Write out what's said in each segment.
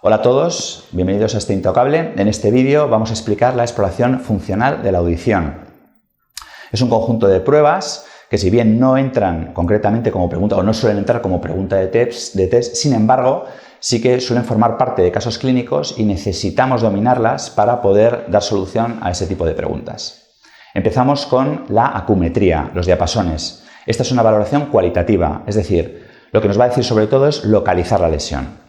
Hola a todos, bienvenidos a este Intocable. En este vídeo vamos a explicar la exploración funcional de la audición. Es un conjunto de pruebas que, si bien no entran concretamente como pregunta o no suelen entrar como pregunta de test, sin embargo, sí que suelen formar parte de casos clínicos y necesitamos dominarlas para poder dar solución a ese tipo de preguntas. Empezamos con la acumetría, los diapasones. Esta es una valoración cualitativa, es decir, lo que nos va a decir sobre todo es localizar la lesión.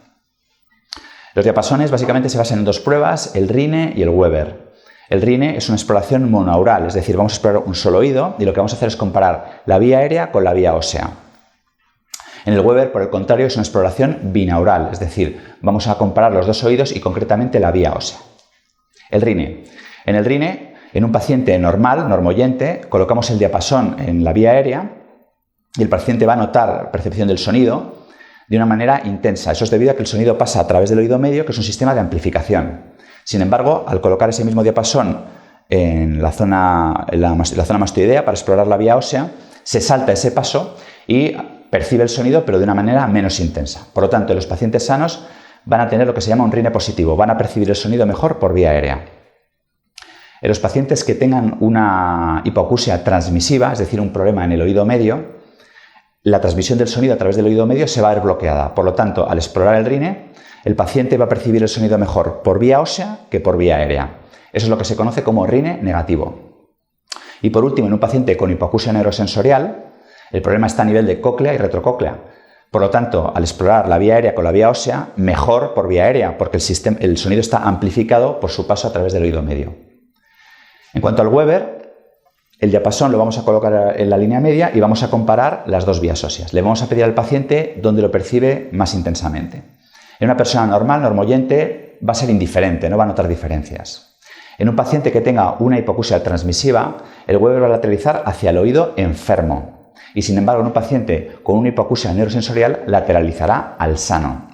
Los diapasones básicamente se basan en dos pruebas, el Rhine y el Weber. El Rhine es una exploración monaural, es decir, vamos a explorar un solo oído y lo que vamos a hacer es comparar la vía aérea con la vía ósea. En el Weber, por el contrario, es una exploración binaural, es decir, vamos a comparar los dos oídos y concretamente la vía ósea. El Rhine. En el Rhine, en un paciente normal, normoyente, colocamos el diapasón en la vía aérea y el paciente va a notar percepción del sonido de una manera intensa. Eso es debido a que el sonido pasa a través del oído medio, que es un sistema de amplificación. Sin embargo, al colocar ese mismo diapasón en la zona mastoidea para explorar la vía ósea, se salta ese paso y percibe el sonido, pero de una manera menos intensa. Por lo tanto, los pacientes sanos van a tener lo que se llama un Rhine positivo, van a percibir el sonido mejor por vía aérea. En los pacientes que tengan una hipoacusia transmisiva, es decir, un problema en el oído medio, la transmisión del sonido a través del oído medio se va a ver bloqueada. Por lo tanto, al explorar el Rhine, el paciente va a percibir el sonido mejor por vía ósea que por vía aérea. Eso es lo que se conoce como Rhine negativo. Y por último, en un paciente con hipoacusia neurosensorial, el problema está a nivel de cóclea y retrocóclea. Por lo tanto, al explorar la vía aérea con la vía ósea, mejor por vía aérea, porque el sonido está amplificado por su paso a través del oído medio. En cuanto al Weber, el diapasón lo vamos a colocar en la línea media y vamos a comparar las dos vías óseas. Le vamos a pedir al paciente dónde lo percibe más intensamente. En una persona normal, normoyente, va a ser indiferente, no va a notar diferencias. En un paciente que tenga una hipoacusia transmisiva, el Weber va a lateralizar hacia el oído enfermo. Y sin embargo, en un paciente con una hipoacusia neurosensorial, lateralizará al sano.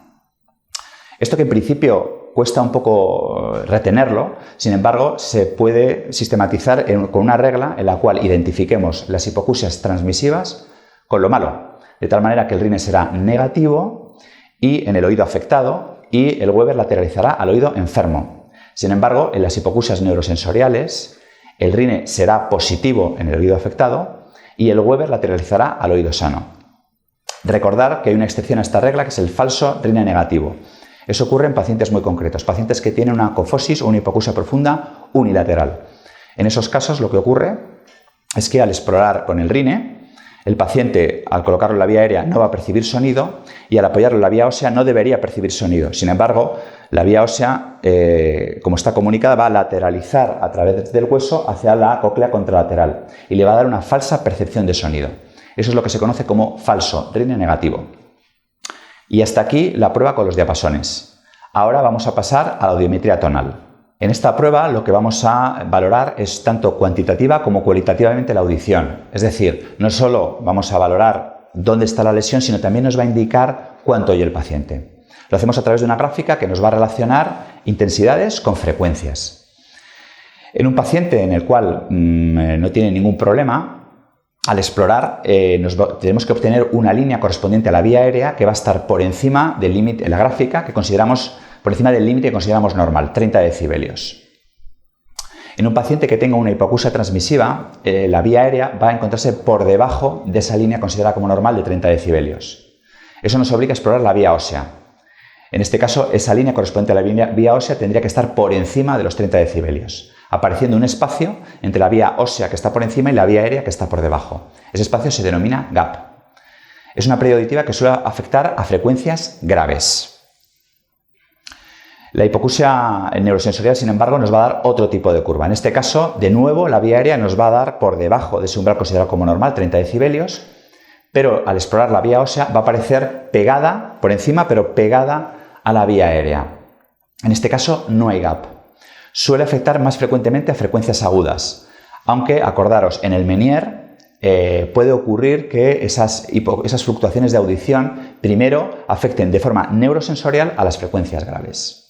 Esto que en principio cuesta un poco retenerlo, sin embargo, se puede sistematizar con una regla en la cual identifiquemos las hipoacusias transmisivas con lo malo, de tal manera que el Rhine será negativo y en el oído afectado y el Weber lateralizará al oído enfermo. Sin embargo, en las hipoacusias neurosensoriales, el Rhine será positivo en el oído afectado y el Weber lateralizará al oído sano. Recordar que hay una excepción a esta regla, que es el falso Rhine negativo. Eso ocurre en pacientes muy concretos, pacientes que tienen una cofosis o una hipoacusia profunda unilateral. En esos casos lo que ocurre es que al explorar con el Rhine, el paciente al colocarlo en la vía aérea no va a percibir sonido y al apoyarlo en la vía ósea no debería percibir sonido. Sin embargo, la vía ósea, como está comunicada, va a lateralizar a través del hueso hacia la cóclea contralateral y le va a dar una falsa percepción de sonido. Eso es lo que se conoce como falso Rhine negativo. Y hasta aquí la prueba con los diapasones. Ahora vamos a pasar a la audiometría tonal. En esta prueba lo que vamos a valorar es tanto cuantitativa como cualitativamente la audición. Es decir, no solo vamos a valorar dónde está la lesión, sino también nos va a indicar cuánto oye el paciente. Lo hacemos a través de una gráfica que nos va a relacionar intensidades con frecuencias. En un paciente en el cual no tiene ningún problema, al explorar tenemos que obtener una línea correspondiente a la vía aérea que va a estar por encima del límite, en la gráfica, por encima del límite que consideramos normal, 30 decibelios. En un paciente que tenga una hipoacusia transmisiva, la vía aérea va a encontrarse por debajo de esa línea considerada como normal de 30 decibelios. Eso nos obliga a explorar la vía ósea. En este caso, esa línea correspondiente a la vía ósea tendría que estar por encima de los 30 decibelios, apareciendo un espacio entre la vía ósea que está por encima y la vía aérea que está por debajo. Ese espacio se denomina gap. Es una pérdida auditiva que suele afectar a frecuencias graves. La hipoacusia neurosensorial, sin embargo, nos va a dar otro tipo de curva. En este caso, de nuevo, la vía aérea nos va a dar por debajo de ese umbral considerado como normal, 30 decibelios, pero al explorar la vía ósea va a aparecer pegada, por encima, pero pegada a la vía aérea. En este caso, no hay gap. Suele afectar más frecuentemente a frecuencias agudas, aunque, acordaros, en el Meniere puede ocurrir que esas fluctuaciones de audición primero afecten de forma neurosensorial a las frecuencias graves.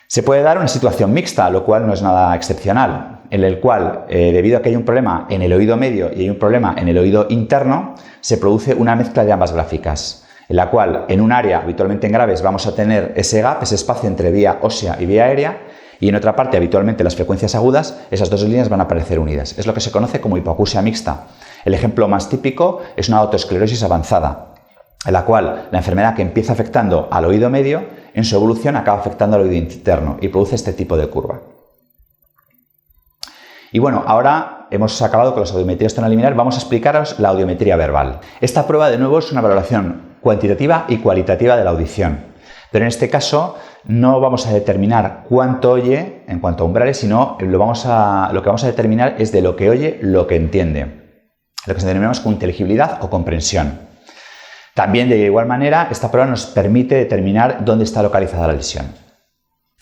Se puede dar una situación mixta, lo cual no es nada excepcional, en el cual, debido a que hay un problema en el oído medio y hay un problema en el oído interno, se produce una mezcla de ambas gráficas. en la cual en un área, habitualmente en graves, vamos a tener ese gap, ese espacio entre vía ósea y vía aérea, y en otra parte, habitualmente en las frecuencias agudas, esas dos líneas van a aparecer unidas. Es lo que se conoce como hipoacusia mixta. El ejemplo más típico es una autoesclerosis avanzada, en la cual la enfermedad que empieza afectando al oído medio, en su evolución acaba afectando al oído interno y produce este tipo de curva. Y bueno, ahora hemos acabado con las audiometrías tonal-liminar, vamos a explicaros la audiometría verbal. Esta prueba, de nuevo, es una valoración cuantitativa y cualitativa de la audición. Pero en este caso no vamos a determinar cuánto oye en cuanto a umbrales, sino lo que vamos a determinar es de lo que oye, lo que entiende. Lo que denominamos como inteligibilidad o comprensión. También, de igual manera, esta prueba nos permite determinar dónde está localizada la lesión.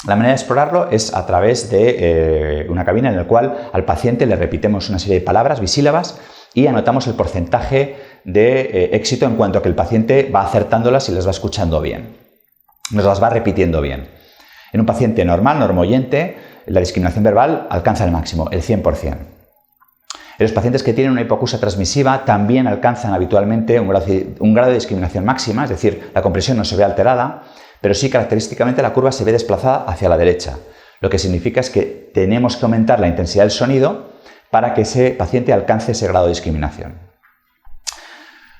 La manera de explorarlo es a través de una cabina en la cual al paciente le repetimos una serie de palabras bisílabas y anotamos el porcentaje de éxito en cuanto a que el paciente va acertándolas y las va escuchando bien. Nos las va repitiendo bien. En un paciente normal, normoyente, la discriminación verbal alcanza el máximo, el 100%. En los pacientes que tienen una hipoacusia transmisiva también alcanzan habitualmente un grado de discriminación máxima, es decir, la comprensión no se ve alterada, pero sí característicamente la curva se ve desplazada hacia la derecha. Lo que significa es que tenemos que aumentar la intensidad del sonido para que ese paciente alcance ese grado de discriminación.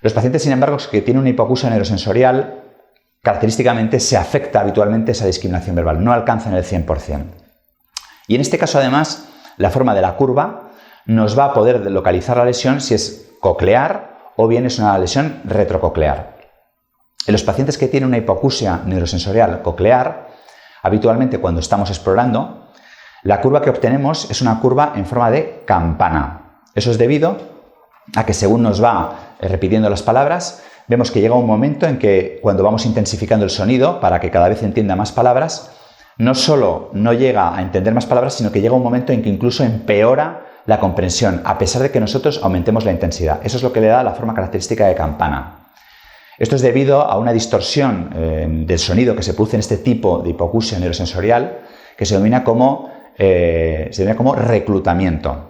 Los pacientes, sin embargo, que tienen una hipoacusia neurosensorial, característicamente se afecta habitualmente esa discriminación verbal, no alcanzan el 100%. Y en este caso, además, la forma de la curva nos va a poder localizar la lesión si es coclear o bien es una lesión retrococlear. En los pacientes que tienen una hipoacusia neurosensorial coclear, habitualmente cuando estamos explorando, la curva que obtenemos es una curva en forma de campana. Eso es debido a que según nos va repitiendo las palabras, vemos que llega un momento en que cuando vamos intensificando el sonido para que cada vez entienda más palabras, no solo no llega a entender más palabras, sino que llega un momento en que incluso empeora la comprensión, a pesar de que nosotros aumentemos la intensidad. Eso es lo que le da la forma característica de campana. Esto es debido a una distorsión del sonido que se produce en este tipo de hipoacusia neurosensorial que se denomina como reclutamiento.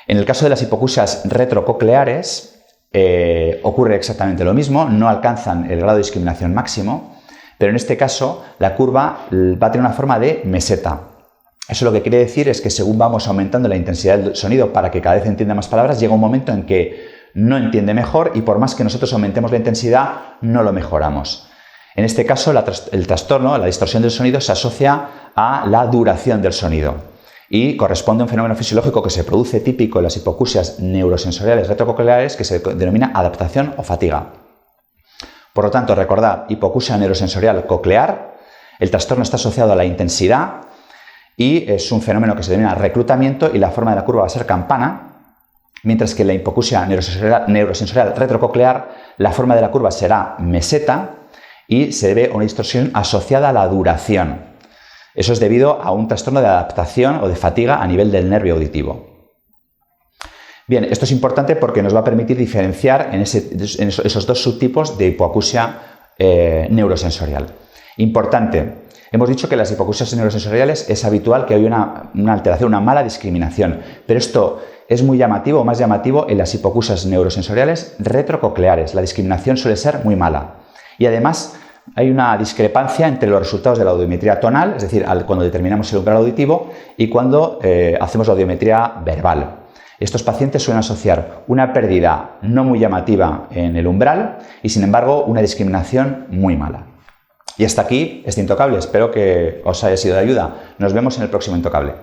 En el caso de las hipoacusias retrococleares ocurre exactamente lo mismo, no alcanzan el grado de discriminación máximo, pero en este caso la curva va a tener una forma de meseta. Eso lo que quiere decir es que según vamos aumentando la intensidad del sonido para que cada vez entienda más palabras, llega un momento en que no entiende mejor y por más que nosotros aumentemos la intensidad, no lo mejoramos. En este caso, el trastorno, la distorsión del sonido, se asocia a la duración del sonido y corresponde a un fenómeno fisiológico que se produce típico en las hipoacusias neurosensoriales retrococleares que se denomina adaptación o fatiga. Por lo tanto, recordad, hipoacusia neurosensorial coclear, el trastorno está asociado a la intensidad y es un fenómeno que se denomina reclutamiento y la forma de la curva va a ser campana, mientras que en la hipoacusia neurosensorial retrococlear la forma de la curva será meseta y se debe a una distorsión asociada a la duración. Eso es debido a un trastorno de adaptación o de fatiga a nivel del nervio auditivo. Bien, esto es importante porque nos va a permitir diferenciar en esos dos subtipos de hipoacusia neurosensorial. Importante, hemos dicho que en las hipoacusias neurosensoriales es habitual que haya una alteración, una mala discriminación, pero esto es muy llamativo o más llamativo en las hipoacusias neurosensoriales retrococleares. La discriminación suele ser muy mala. Y además hay una discrepancia entre los resultados de la audiometría tonal, es decir, cuando determinamos el umbral auditivo y cuando hacemos la audiometría verbal. Estos pacientes suelen asociar una pérdida no muy llamativa en el umbral y, sin embargo, una discriminación muy mala. Y hasta aquí este Intocable. Espero que os haya sido de ayuda. Nos vemos en el próximo Intocable.